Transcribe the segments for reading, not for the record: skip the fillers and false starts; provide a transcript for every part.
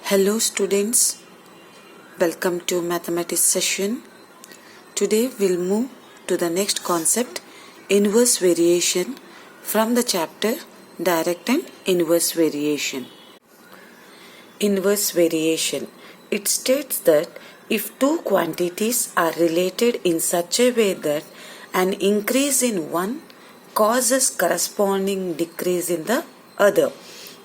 Hello students, welcome to mathematics session. Today we'll move to the next concept, inverse variation, from the chapter direct and inverse variation. Inverse variation. It states that if two quantities are related in such a way that an increase in one causes corresponding decrease in the other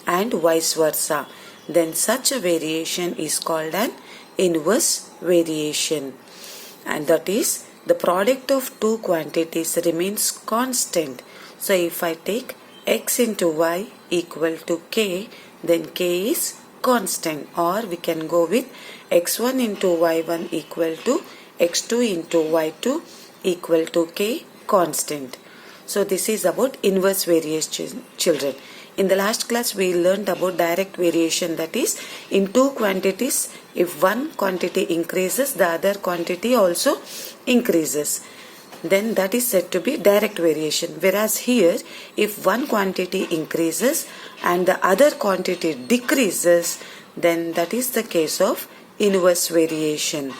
and vice versa, then such a variation is called an inverse variation. And that is, the product of two quantities remains constant. So if I take x into y equal to k, then k is constant, or we can go with x1 into y1 equal to x2 into y2 equal to k constant. So this is about inverse variation, children. In the last class we learned about direct variation, that is, in two quantities, if one quantity increases, the other quantity also increases. Then that is said to be direct variation. Whereas here, if one quantity increases and the other quantity decreases, then that is the case of inverse variation.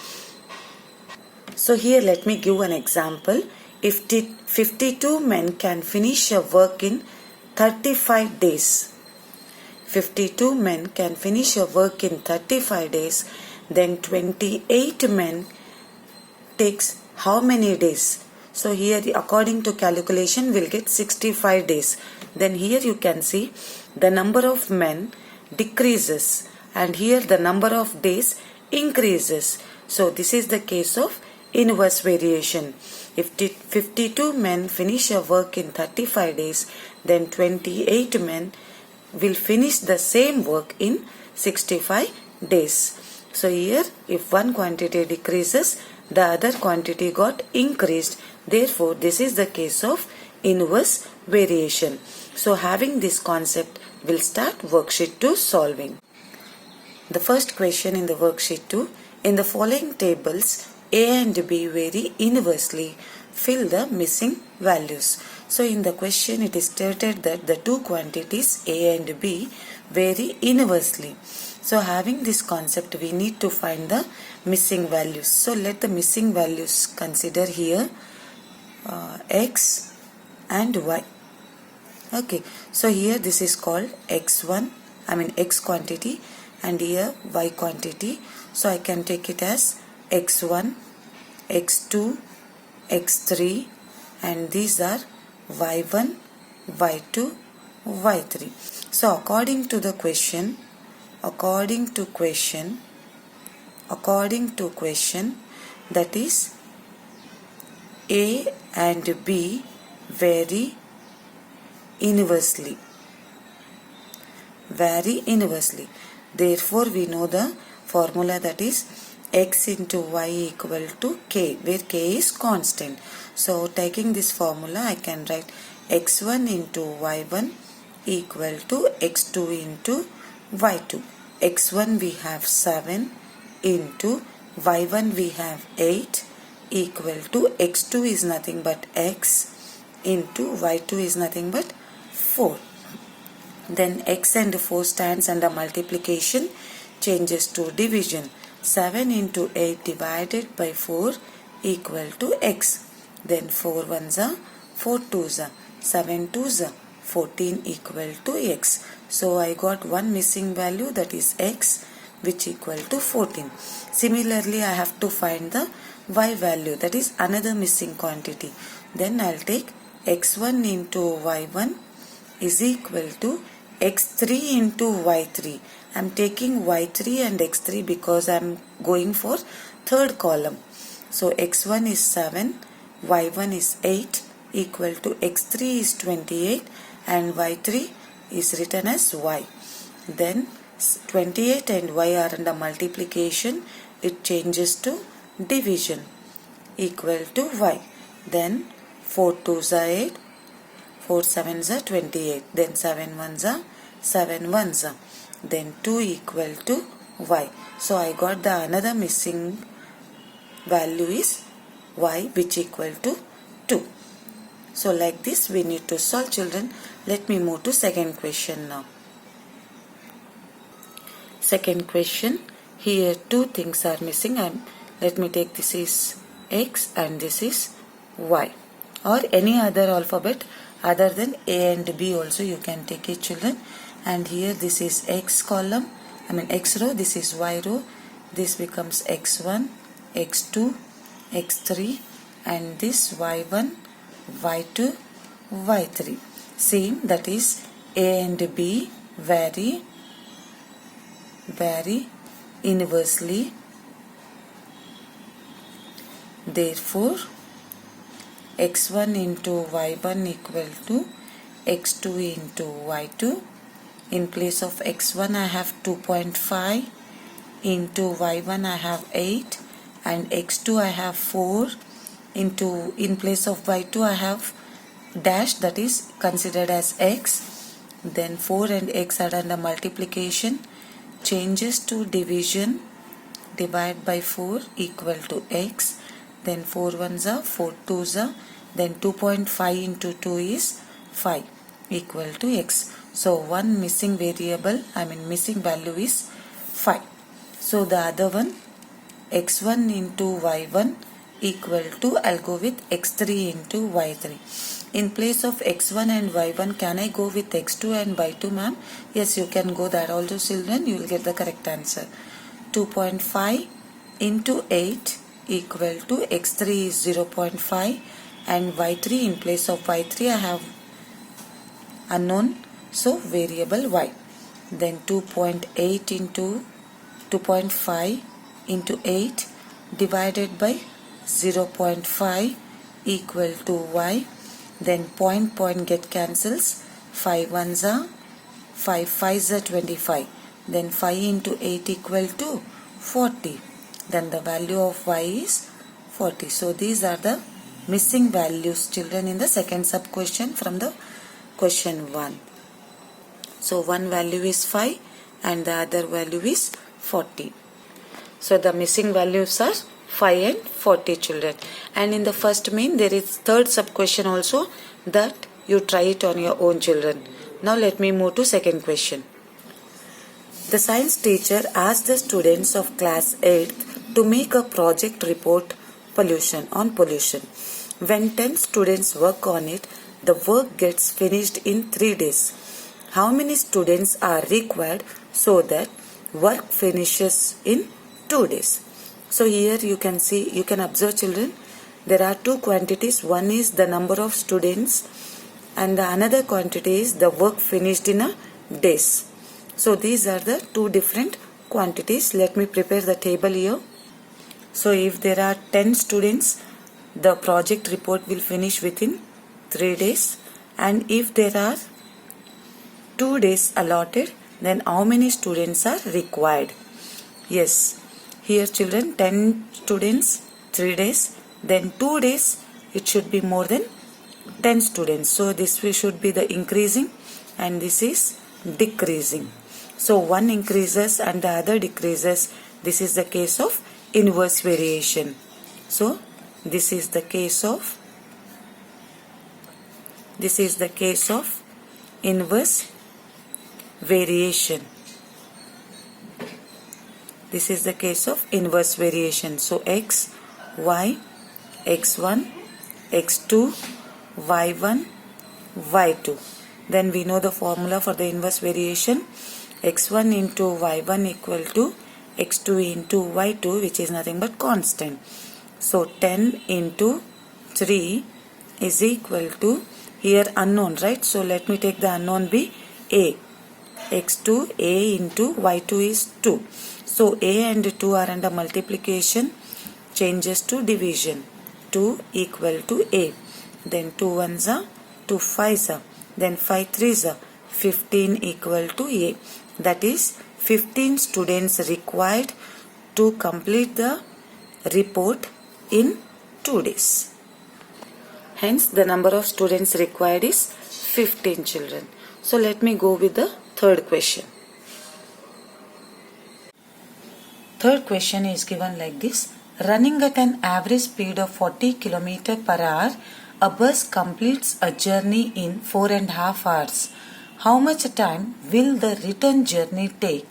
So here let me give an example. If 52 men can finish a work in 35 days, 52 men can finish a work in 35 days, then 28 men takes how many days? So here according to calculation we'll get 65 days. Then here you can see the number of men decreases and here the number of days increases. So this is the case of inverse variation. If 52 men finish a work in 35 days, then 28 men will finish the same work in 65 days. So here if one quantity decreases, the other quantity got increased. Therefore, this is the case of inverse variation. So having this concept, we'll start worksheet 2 solving. The first question in the worksheet 2, in the following tables, A and B vary inversely. Fill the missing values. So in the question it is stated that the two quantities A and B vary inversely. So having this concept, we need to find the missing values. So let the missing values consider here x and y. Okay, so here this is called x1, x quantity, and here y quantity. So I can take it as x1, x2, x3, and these are y1, y2, y3. So according to question, that is A and B vary inversely. Therefore we know the formula, that is x into y equal to k, where k is constant. So taking this formula, I can write x1 into y1 equal to x2 into y2. x1 we have 7 into y1 we have 8 equal to x2 is nothing but x into y2 is nothing but 4. Then x and 4 stands under multiplication, changes to division. 7 into 8 divided by 4 equal to x. Then 4 ones are 4 twos are 7 twos are 14 equal to x. So I got one missing value, that is x, which equal to 14. Similarly, I have to find the y value, that is another missing quantity. Then I'll take x1 into y1 is equal to x3 into y3. I'm taking y3 and x3 because I'm going for third column. So x1 is 7, y1 is 8 equal to x3 is 28 and y3 is written as y. Then 28 and y are under multiplication, it changes to division equal to y. Then 4 twos are 8, 4 sevens are 28, then 7 ones are 7 ones are, then 2 equal to y. So I got the another missing value is y, which equal to 2. So like this we need to solve, children. Let me move to second question now. Second question. Here two things are missing. Let me take this is X and this is Y, or any other alphabet other than A and B also you can take it, children. And here this is X column, X row, this is Y row. This becomes X1, X2, X3, and this Y1, Y2, Y3. Same, that is A and B vary inversely. Therefore, X1 into Y1 equal to X2 into Y2. In place of X1 I have 2.5, into Y1 I have 8, and X2 I have 4, in place of Y2 I have dash, that is considered as X. Then 4 and X are under multiplication, changes to division, divide by 4 equal to X. Then 4 ones are 4 twos are, then 2.5 into 2 is 5 equal to X. So one missing variable, missing value is 5. So the other one, X1 into Y1 equal to, I'll go with X3 into Y3. In place of X1 and Y1, can I go with X2 and Y2, ma'am? Yes, you can go that also, children. You will get the correct answer. 2.5 into 8 equal to X3 is 0.5, and Y3, in place of Y3 I have unknown, so variable Y. Then 2.8 into 2.5 into 8 divided by 0.5 equal to Y. Then point get cancels. 5 ones are 5 5s are 25. Then 5 into 8 equal to 40. Then the value of Y is 40. So these are the missing values, children, in the second sub question from the question 1. So one value is 5 and the other value is 40. So the missing values are 5 and 40, children. And in the first main there is third sub question also, that you try it on your own, children. Now let me move to second question. The science teacher asked the students of class 8th to make a project report on pollution. When 10 students work on it, the work gets finished in 3 days. How many students are required so that work finishes in 2 days? So here you can see, you can observe, children, there are two quantities. One is the number of students and the another quantity is the work finished in a days. So these are the two different quantities. Let me prepare the table here. So if there are 10 students, the project report will finish within 3 days. And if there are 2 days allotted, then how many students are required? Yes, here, children, 10 students, 3 days, then 2 days, it should be more than 10 students. So this should be the increasing and this is decreasing. So one increases and the other decreases. This is the case of inverse variation. So this is the case of inverse variation. This is the case of inverse variation. So X, Y, X1, X2, Y1, Y2. Then we know the formula for the inverse variation. X1 into Y1 equal to X2 into Y2, which is nothing but constant. So 10 into 3 is equal to, here unknown, right? So let me take the unknown be A. X2, A into Y2 is 2. So A and 2 are under multiplication, changes to division. 2 equal to A. Then 2 ones are 2 5s are. Then 5 3s are 15 equal to A. That is 15 students required to complete the report in 2 days. Hence the number of students required is 15, children. So let me go with the third question. Third question is given like this. Running at an average speed of 40 km per hour, a bus completes a journey in 4.5 hours. How much time will the return journey take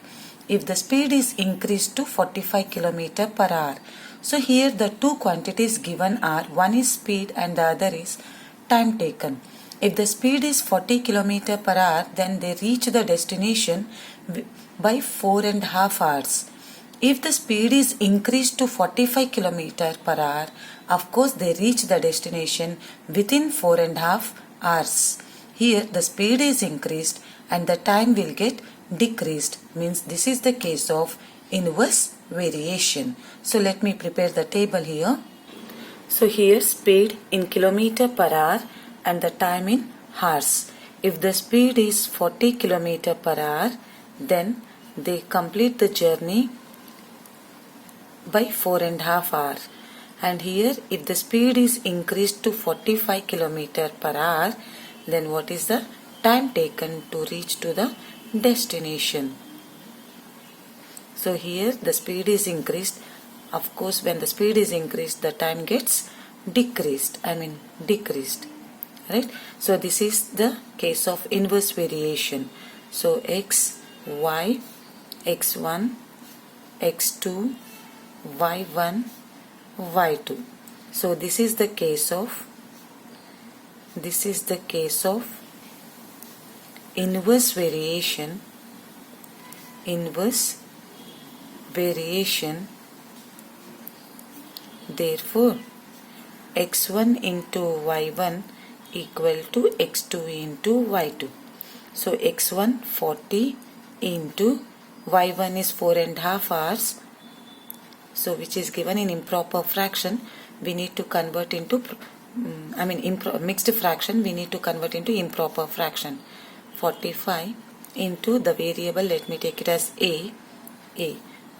if the speed is increased to 45 km per hour. So here the two quantities given are, one is speed and the other is time taken. If the speed is 40 km per hour, then they reach the destination by 4.5 hours. If the speed is increased to 45 km per hour, of course they reach the destination within 4.5 hours. Here the speed is increased and the time will get decreased, means this is the case of inverse variation. So let me prepare the table here. So here speed in kilometer per hour and the time in hours. If the speed is 40 km per hour, then they complete the journey by 4.5 hours. And here if the speed is increased to 45 km per hour, then what is the time taken to reach to the destination? So here the speed is increased. Of course when the speed is increased, the time gets decreased. Right? So this is the case of inverse variation. So x, y, x1, x2, y1, y2. So this is the case of inverse variation. Therefore x1 into y1 equal to x2 into y2. So x1 40 into y1 is 4.5 hours. So which is given in improper fraction, we need to convert into mixed fraction, we need to convert into improper fraction. 45 into the variable, let me take it as a,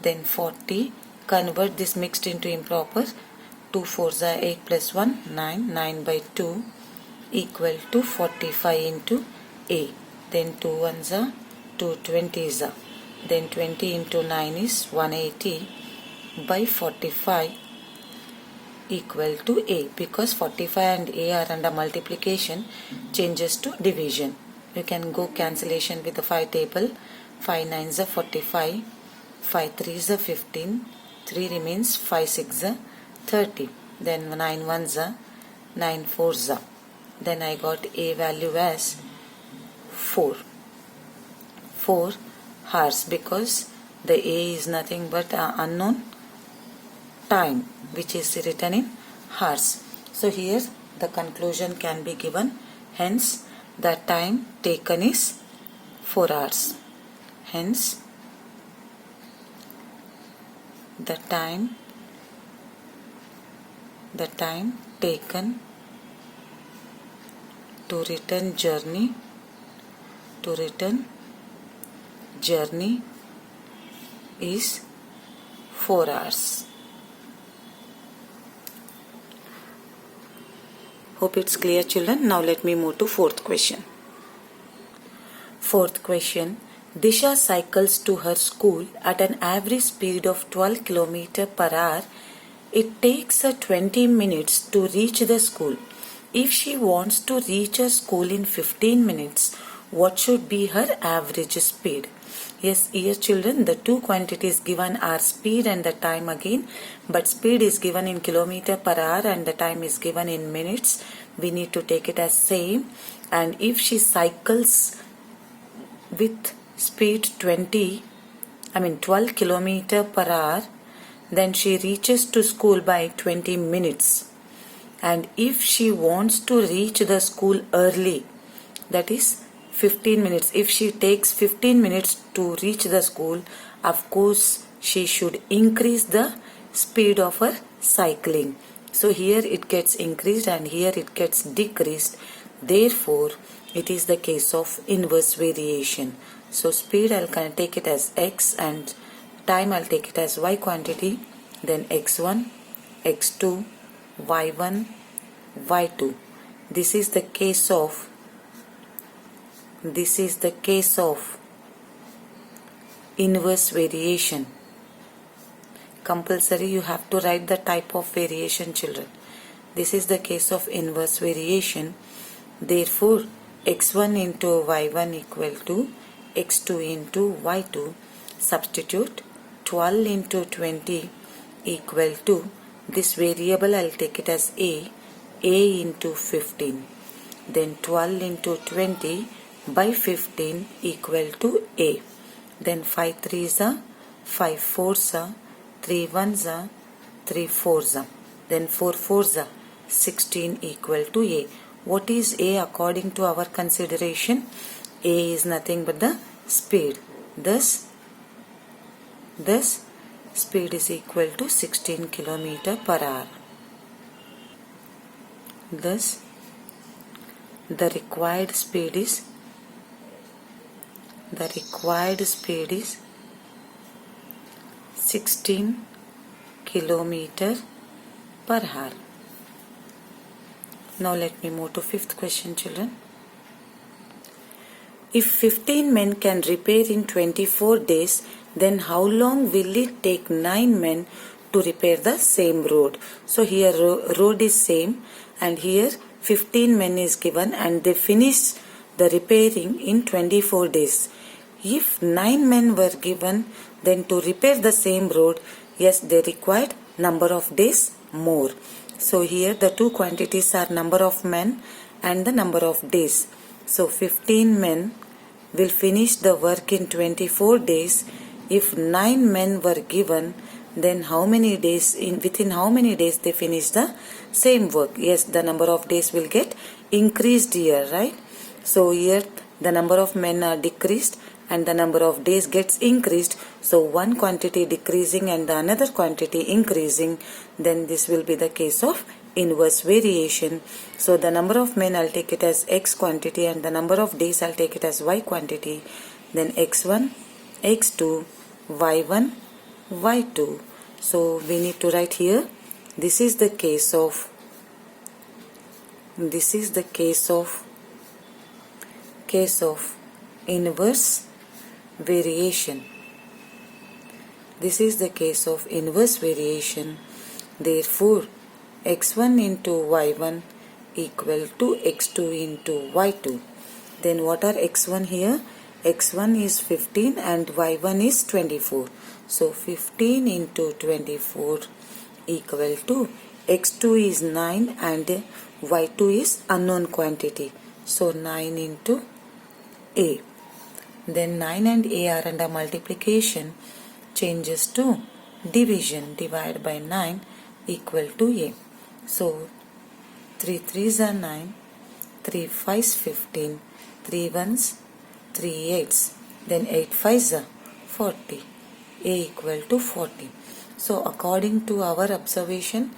then 40, convert this mixed into improper, 2 4s are 8 plus 1, 9 by 2 equal to 45 into a, then 2 1s are 2 20s are, then 20 into 9 is 180 by 45 equal to a, because 45 and a are under multiplication, changes to division. You can go cancellation with the 5 table. 5 9s are 45, 5 3s are 15, 3 remains, 5 6s are 30, then 9 1s are 9 4s are, then I got a value as 4 hours, because the a is nothing but unknown time, which is written in hours. So here the conclusion can be given, hence the time taken is 4 hours. Hence the time taken to return journey is 4 hours. Hope it's clear, children. Now let me move to fourth question. Fourth question. Disha cycles to her school at an average speed of 12 km per hour. It takes her 20 minutes to reach the school. If she wants to reach her school in 15 minutes, what should be her average speed? Yes, here children, the two quantities given are speed and the time again, but speed is given in kilometer per hour and the time is given in minutes. We need to take it as same, and if she cycles with speed 12 km per hour, then she reaches to school by 20 minutes. And if she wants to reach the school early, that is 15 minutes. If she takes 15 minutes to reach the school, of course she should increase the speed of her cycling. So here it gets increased and here it gets decreased. Therefore, it is the case of inverse variation. So speed I'll take it as x and time I'll take it as y quantity. Then x1, x2, y1, y2. This is the case of inverse variation. Compulsory you have to write the type of variation, children. This is the case of inverse variation. Therefore, x1 into y1 equal to x2 into y2. Substitute 12 into 20 equal to, this variable I'll take it as A into 15. Then 12 into 20 by 15 equal to A. Then 5 3s are 5 4s are 3 1s are 3 4s are. Then 4 4s are 16 equal to A. What is A according to our consideration? A is nothing but the speed. Thus speed is equal to 16 km per hour. Thus the required speed is 16 km per hour. Now let me move to fifth question, children. If 15 men can repair in 24 days, then how long will it take 9 men to repair the same road? So here road is same, and here 15 men is given and they finish the repairing in 24 days. If 9 men were given, then to repair the same road, yes, they required number of days more. So here the two quantities are number of men and the number of days. So 15 men will finish the work in 24 days. If 9 men were given, then within how many days they finish the same work? Yes, the number of days will get increased here, right? So here the number of men are decreased and the number of days gets increased. So one quantity decreasing and the another quantity increasing, then this will be the case of inverse variation. So the number of men I'll take it as X quantity and the number of days I'll take it as Y quantity. Then X1, X2, Y1, Y2. So we need to write here, this is the case of inverse variation. This is the case of inverse variation. Therefore, x1 into y1 equal to x2 into y2. Then what are x1 here? x1 is 15 and y1 is 24. So 15 into 24 equal to x2 is 9 and y2 is unknown quantity. So 9 into a. Then 9 and a are under multiplication, changes to division. Divide by 9 equal to a. So 3 3s are 9, 3 5s 15, 3 1s 3 8s, then 8 5s are 40. A equal to 40. So according to our observation,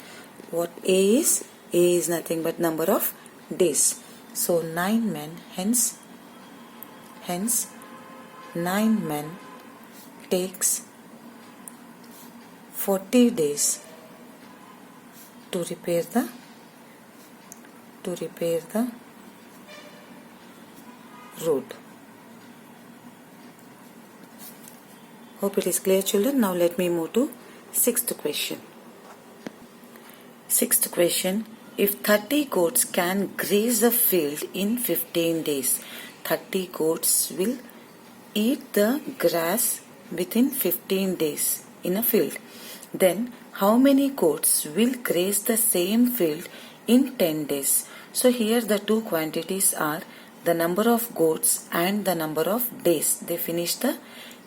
what A is nothing but number of days. So 9 men, hence 9 men takes 40 days to repair the road. Hope it is clear, children. Now let me move to sixth question. Sixth question. If 30 goats can graze a field in 15 days, 30 goats will eat the grass within 15 days in a field. Then how many goats will graze the same field in 10 days? So here the two quantities are the number of goats and the number of days they finish the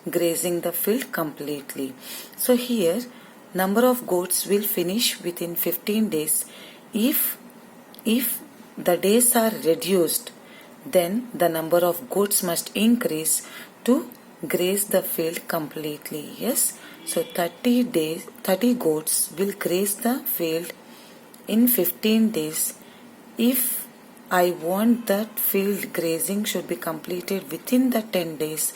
grazing the field completely. So here number of goats will finish within 15 days. If the days are reduced, then the number of goats must increase to graze the field completely. Yes, so 30 goats will graze the field in 15 days. If I want that field grazing should be completed within the 10 days,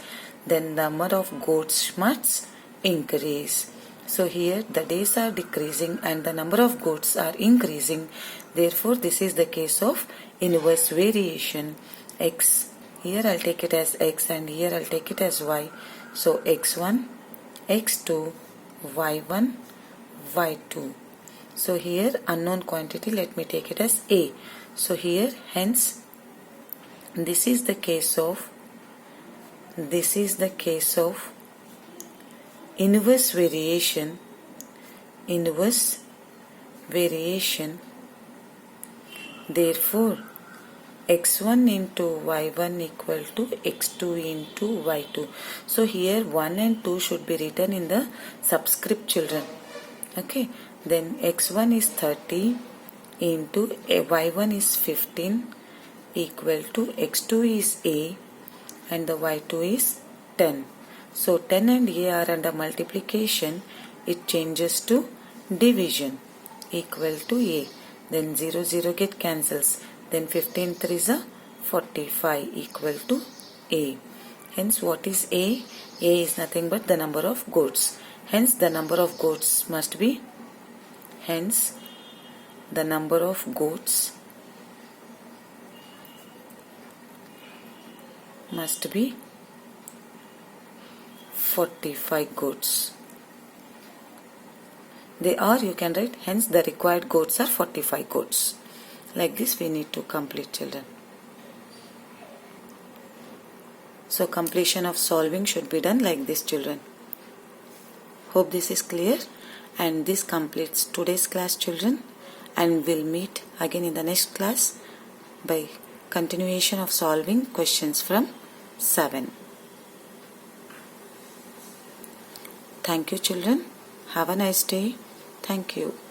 then the number of goats must increase. So here the days are decreasing and the number of goats are increasing. Therefore, this is the case of inverse variation. X, here I'll take it as X and here I'll take it as Y. So X1, X2, Y1, Y2. So here unknown quantity, let me take it as A. So here hence this is the case of inverse variation therefore x1 into y1 equal to x2 into y2. So here 1 and 2 should be written in the subscript, children. Okay, then x1 is 30 into y1 is 15 equal to x2 is a and the y2 is 10. So 10 and a are under multiplication, it changes to division, equal to a. Then 0 0 get cancels. Then 15 3 is a 45 equal to a. Hence what is a? A is nothing but the number of goats. Hence the number of goats must be 45 goats. They are, you can write, hence the required goats are 45 goats. Like this we need to complete, children. So completion of solving should be done like this, children. Hope this is clear, and this completes today's class, children, and we'll meet again in the next class by continuation of solving questions from 7. Thank you, children. Have a nice day. Thank you.